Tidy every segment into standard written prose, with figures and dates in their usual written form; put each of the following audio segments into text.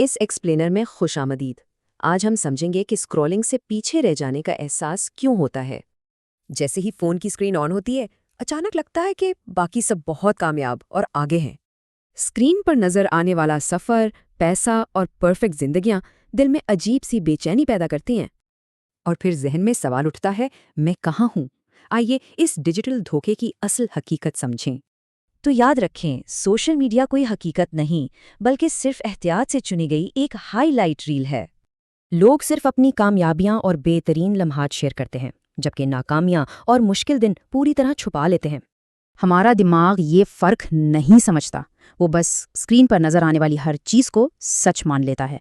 اس explainer میں خوش آمدید۔ آج ہم سمجھیں گے کہ اسکرولنگ سے پیچھے رہ جانے کا احساس کیوں ہوتا ہے۔ جیسے ہی فون کی اسکرین آن ہوتی ہے، اچانک لگتا ہے کہ باقی سب بہت کامیاب اور آگے ہیں۔ اسکرین پر نظر آنے والا سفر، پیسہ اور پرفیکٹ زندگیاں دل میں عجیب سی بے چینی پیدا کرتی ہیں، اور پھر ذہن میں سوال اٹھتا ہے، میں کہاں ہوں؟ آئیے اس ڈیجیٹل دھوکے کی اصل حقیقت سمجھیں۔ تو یاد رکھیں، سوشل میڈیا کوئی حقیقت نہیں، بلکہ صرف احتیاط سے چنی گئی ایک ہائی لائٹ ریل ہے۔ لوگ صرف اپنی کامیابیاں اور بہترین لمحات شیئر کرتے ہیں، جبکہ ناکامیاں اور مشکل دن پوری طرح چھپا لیتے ہیں۔ ہمارا دماغ یہ فرق نہیں سمجھتا، وہ بس اسکرین پر نظر آنے والی ہر چیز کو سچ مان لیتا ہے۔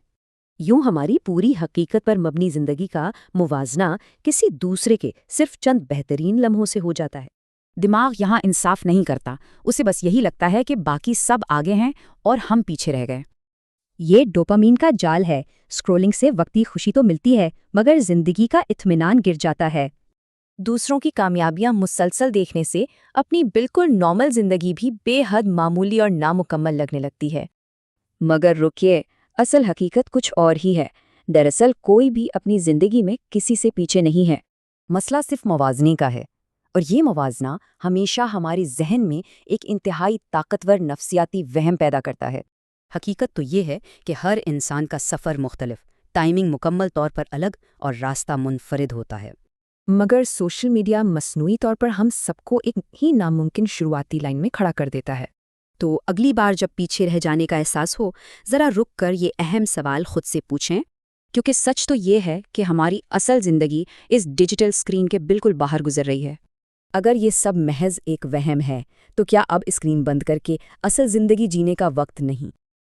یوں ہماری پوری حقیقت پر مبنی زندگی کا موازنہ کسی دوسرے کے صرف چند بہترین لمحوں سے ہو جاتا ہے۔ دماغ یہاں انصاف نہیں کرتا، اسے بس یہی لگتا ہے کہ باقی سب آگے ہیں اور ہم پیچھے رہ گئے۔ یہ ڈوپامین کا جال ہے۔ اسکرولنگ سے وقتی خوشی تو ملتی ہے، مگر زندگی کا اطمینان گر جاتا ہے۔ دوسروں کی کامیابیاں مسلسل دیکھنے سے اپنی بالکل نارمل زندگی بھی بے حد معمولی اور نامکمل لگنے لگتی ہے۔ مگر رکیے، اصل حقیقت کچھ اور ہی ہے۔ دراصل کوئی بھی اپنی زندگی میں کسی سے پیچھے نہیں ہے۔ مسئلہ صرف موازنے کا ہے، اور یہ موازنہ ہمیشہ ہماری ذہن میں ایک انتہائی طاقتور نفسیاتی وہم پیدا کرتا ہے۔ حقیقت تو یہ ہے کہ ہر انسان کا سفر مختلف، ٹائمنگ مکمل طور پر الگ اور راستہ منفرد ہوتا ہے۔ مگر سوشل میڈیا مصنوعی طور پر ہم سب کو ایک ہی ناممکن شروعاتی لائن میں کھڑا کر دیتا ہے۔ تو اگلی بار جب پیچھے رہ جانے کا احساس ہو، ذرا رک کر یہ اہم سوال خود سے پوچھیں، کیونکہ سچ تو یہ ہے کہ ہماری اصل زندگی اس ڈیجیٹل اسکرین کے بالکل باہر گزر رہی ہے۔ اگر یہ سب محض ایک وہم ہے، تو کیا اب اسکرین بند کر کے اصل زندگی جینے کا وقت نہیں؟